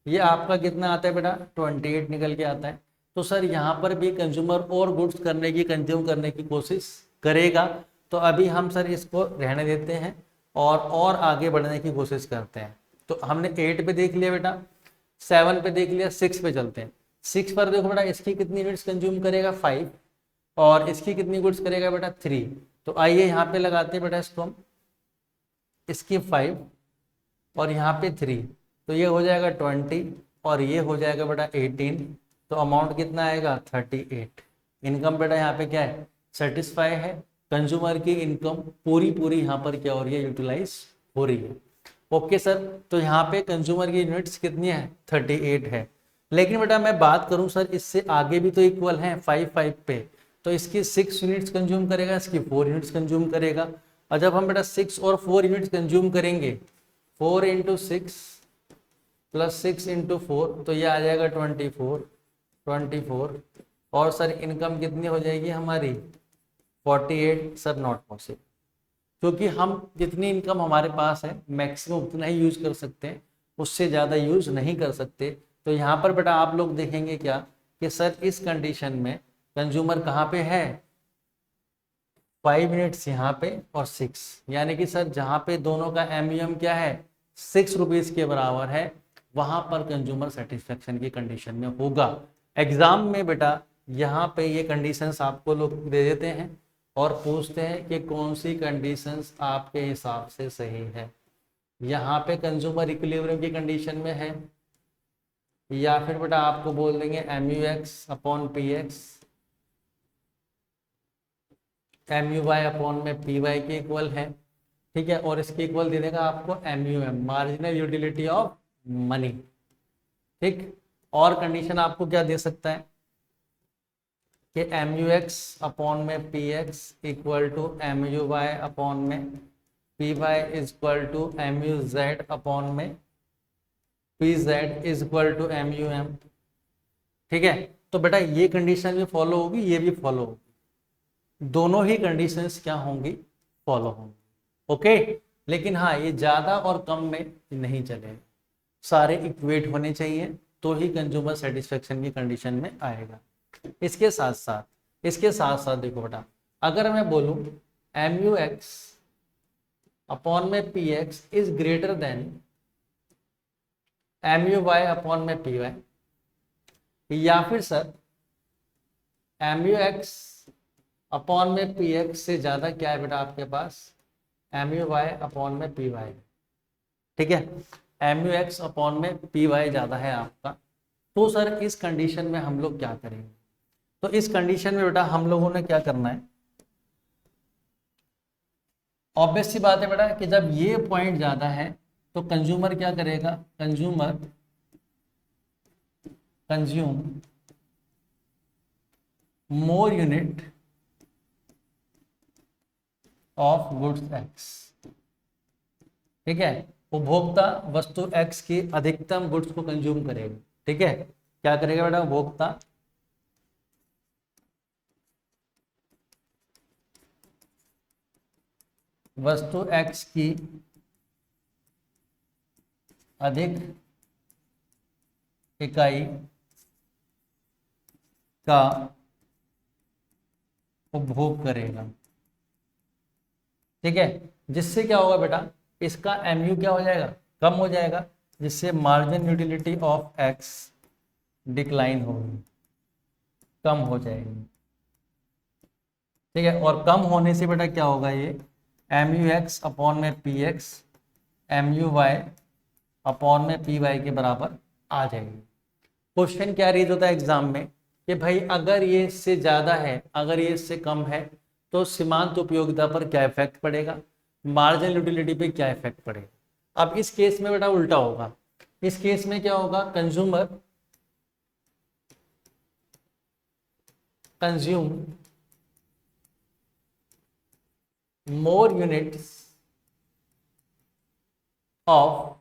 A: ये आपका कितना आता है बेटा? 28 निकल के आता है। तो सर यहाँ पर भी कंज्यूमर और गुड्स कंज्यूम करने की कोशिश करेगा। तो अभी हम सर इसको रहने देते हैं और आगे बढ़ने की कोशिश करते हैं। तो हमने 8 पे देख लिया बेटा, 7 पे देख लिया, 6 पे चलते हैं। 6 पर देखो बेटा इसकी कितनी यूनिट्स कंज्यूम करेगा? 5। और इसकी कितनी गुड्स करेगा बेटा? 3। तो आइए यहाँ पे लगाते हैं बेटा इसको हम, इसकी 5 और यहाँ पे 3, तो ये हो जाएगा 20 और ये हो जाएगा बेटा 18। तो अमाउंट कितना आएगा? 38। इनकम बेटा यहाँ पे क्या है? सेटिस्फाई है। कंज्यूमर की इनकम पूरी यहाँ पर क्या हो रही है? यूटिलाइज हो रही है। ओके सर, तो यहाँ पे कंज्यूमर की यूनिट्स कितनी है? 38 है। लेकिन बेटा मैं बात करूँ सर इससे आगे भी तो इक्वल है 5 पे, तो इसकी 6 यूनिट्स कंज्यूम करेगा, इसकी 4 यूनिट्स कंज्यूम करेगा। और जब हम बेटा 6 और 4 यूनिट्स कंज्यूम करेंगे, 4 इंटू 6 प्लस 6 इंटू 4, तो ये आ जाएगा 24। और सर इनकम कितनी हो जाएगी हमारी? 48। सर नॉट पॉसिबल, क्योंकि हम जितनी इनकम हमारे पास है मैक्सिमम उतना ही यूज कर सकते हैं, उससे ज़्यादा यूज नहीं कर सकते। तो यहाँ पर बेटा आप लोग देखेंगे क्या कि सर इस कंडीशन में कंज्यूमर कहाँ पे है? 5 यूनिट्स यहाँ पे और 6, यानी कि सर जहाँ पे दोनों का एमयूएम क्या है? 6 रुपीज़ के बराबर है, वहाँ पर कंज्यूमर सेटिस्फेक्शन की कंडीशन में होगा। एग्जाम में बेटा यहाँ पे ये कंडीशंस आपको लोग दे देते हैं और पूछते हैं कि कौन सी कंडीशंस आपके हिसाब से सही है। यहाँ पे कंज्यूमर इक्विलिब्रियम की कंडीशन में है, या फिर बेटा आपको बोल देंगे MUX upon PX, MUY upon में PY के इक्वल है, ठीक है, और इसके इक्वल दे देगा आपको MUM, marginal utility of money. ठीक, और कंडीशन आपको क्या दे सकता है कि MUX अपॉन में PX equal to MUY upon में PY is equal to MUZ upon में PZ is equal to MUM। ठीक है, तो बेटा ये कंडीशन भी फॉलो होगी, ये भी फॉलो होगी, दोनों ही कंडीशंस क्या होंगी? फॉलो होंगी। ओके, लेकिन हाँ ये ज्यादा और कम में नहीं चलेगा, सारे इक्वेट होने चाहिए, तो ही कंज्यूमर सेटिस्फेक्शन की कंडीशन में आएगा। इसके साथ साथ देखो बेटा, अगर मैं बोलूं MUX अपॉन में PX is greater than MUY upon में PY, या फिर सर MUX अपॉन में PX से ज्यादा क्या है बेटा आपके पास MUY अपॉन में PY, ठीक है, MUX अपॉन में PY ज्यादा है आपका, तो सर इस कंडीशन में हम लोग क्या करेंगे? तो इस कंडीशन में बेटा हम लोगों ने क्या करना है, ऑब्वियस सी बात है बेटा कि जब ये पॉइंट ज्यादा है तो कंज्यूमर क्या करेगा, consume more unit of goods X, ठीक है, उपभोक्ता वस्तु X की अधिकतम गुड्स को कंज्यूम करेगा, ठीक है, क्या करेगा बेटा, उपभोक्ता वस्तु X की अधिक इकाई का उपभोग करेगा, ठीक है, जिससे क्या होगा बेटा, इसका MU क्या हो जाएगा, कम हो जाएगा, जिससे margin utility of X decline होगी, कम हो जाएगी, ठीक है, और कम होने से बेटा क्या होगा, ये MUX अपॉन में PX MUY अपॉन में PY के बराबर आ जाएगी। क्वेश्चन क्या रीज होता है एग्जाम में कि भाई अगर ये इससे ज्यादा है, अगर ये इससे कम है, तो सीमांत उपयोगिता पर क्या इफेक्ट पड़ेगा, मार्जिनल यूटिलिटी पे क्या इफेक्ट पड़ेगा। अब इस केस में बेटा उल्टा होगा, इस केस में क्या होगा, consume more units of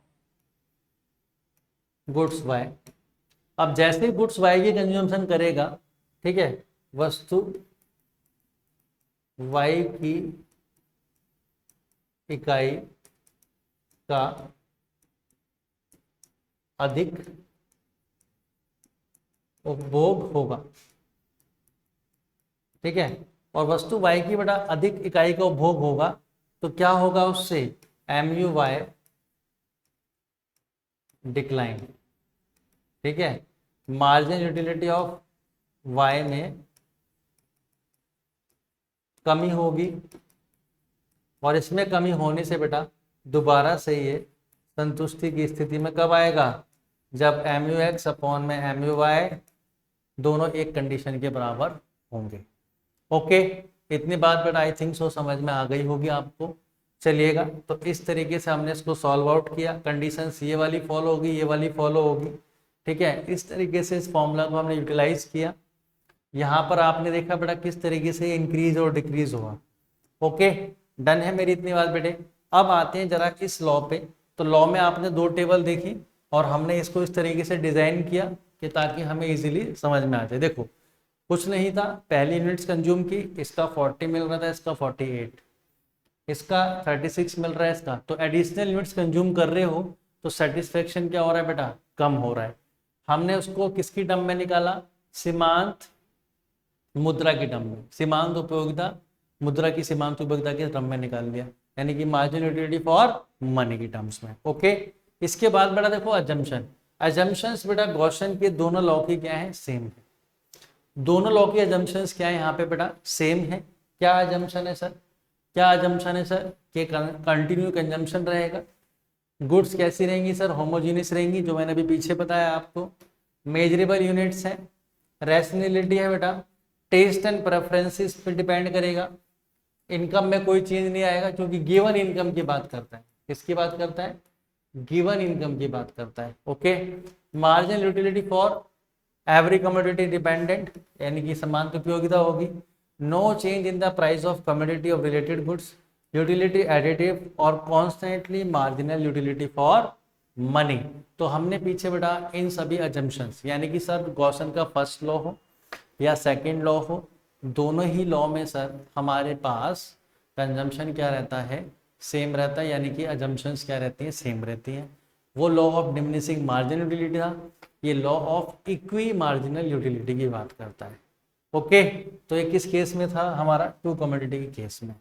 A: goods Y। अब जैसे ही गुड्स Y की कंज्यूमशन करेगा, ठीक है, वस्तु Y की इकाई का अधिक उपभोग होगा, ठीक है, और वस्तु Y की बेटा अधिक इकाई का उपभोग होगा, तो क्या होगा उससे MUY डिक्लाइन, ठीक है, मार्जिन यूटिलिटी ऑफ Y में कमी होगी, और इसमें कमी होने से बेटा दोबारा से ये संतुष्टि की स्थिति में कब आएगा, जब MUX अपॉन में MUY दोनों एक कंडीशन के बराबर होंगे। ओके, इतनी बात बेटा आई थिंक सो समझ में आ गई होगी आपको। चलिएगा, तो इस तरीके से हमने इसको सॉल्व आउट किया, कंडीशंस ये वाली फॉलो होगी, ये वाली फॉलो होगी, ठीक है, इस तरीके से इस फॉर्मूला को हमने यूटिलाइज किया। यहाँ पर आपने देखा बेटा किस तरीके से इंक्रीज और डिक्रीज हुआ। ओके, डन है मेरी इतनी बात बेटे। अब आते हैं जरा इस लॉ पे। तो लॉ में आपने दो टेबल देखी और हमने इसको इस तरीके से डिजाइन किया कि ताकि हमें इजीली समझ में आ जाए। देखो कुछ नहीं था, पहली यूनिट्स कंज्यूम की, इसका 40 मिल रहा था, इसका 48, इसका 36 मिल रहा है इसका, तो एडिशनल यूनिट्स कंज्यूम कर रहे हो तो सेटिस्फेक्शन क्या हो रहा है बेटा, कम हो रहा है। हमने उसको किसकी टर्म में निकाला, सीमांत मुद्रा की टर्म में, सीमांत उपयोगिता मुद्रा की सीमांत उपयोगिता के टर्म में निकाल दिया, यानी कि मार्जिन यूटिलिटी फॉर मनी की टर्म्स में। ओके, इसके बाद बेटा देखो अजम्पशन। अजम्पशंस बेटा गॉसियन के दोनों लॉ की क्या है, सेम है। दोनों लॉ की अजम्पशंस क्या है यहाँ पे बेटा, सेम है। क्या अजम्पशन है सर, क्या अजम्पशन है सर, कि कंटिन्यू कंजम्पशन रहेगा, गुड्स कैसी रहेंगी सर, होमोजीनियस रहेंगी, जो मैंने अभी पीछे बताया आपको, मेजरेबल यूनिट्स है, रैशनैलिटी है बेटा, टेस्ट एंड प्रेफरेंसेस पे डिपेंड करेगा, इनकम में कोई चेंज नहीं आएगा क्योंकि गिवन इनकम की बात करता है। किसकी बात करता है, गिवन इनकम की बात करता है। Okay, marginal utility for every commodity dependent, यानी कि समान उपयोगिता होगी, no change in the price of commodity of related goods, utility additive और constantly marginal utility for money. तो हमने पीछे बेटा इन सभी अजम्पशंस, यानी कि सर गॉसियन का फर्स्ट लॉ हो या सेकंड लॉ हो, दोनों ही लॉ में सर हमारे पास कंजम्पशन क्या रहता है, सेम रहता है, यानी कि अजम्पशंस क्या रहती हैं, सेम रहती हैं। वो law of diminishing margin utility था, ये law of equi marginal utility की बात करता है। ओके, तो ये किस केस में था? हमारा टू कमोडिटी के केस में।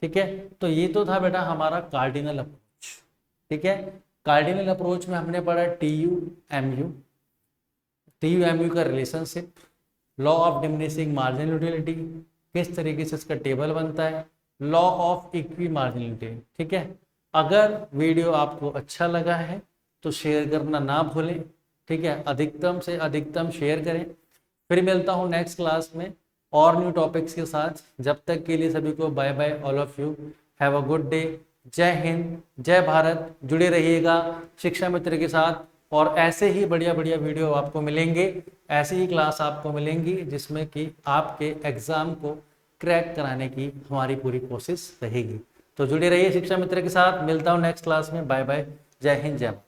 A: ठीक है, तो ये तो था बेटा हमारा कार्डिनल अप्रोच। ठीक है, कार्डिनल अप्रोच में हमने पढ़ा TU-MU का relationship, law of diminishing marginal utility, किस तरीके से इसका टेबल बनता है, law of equi marginal utility. ठीक है, अगर वीडियो आपको अच्छा लगा है तो शेयर करना ना भूलें। ठीक है, अधिकतम से अधिकतम शेयर करें। फिर मिलता हूँ नेक्स्ट क्लास में और न्यू टॉपिक्स के साथ। जब तक के लिए सभी को bye bye, all of you have a good day. जय हिंद, जय भारत। जुड़े रहिएगा शिक्षा मित्र के साथ और ऐसे ही बढ़िया बढ़िया वीडियो आपको मिलेंगे, ऐसी ही क्लास आपको मिलेंगी जिसमें कि आपके एग्जाम को क्रैक कराने की हमारी पूरी कोशिश रहेगी। तो जुड़े रहिए शिक्षा मित्र के साथ। मिलता हूँ नेक्स्ट क्लास में। बाय बाय, जय हिंद, जय भारत।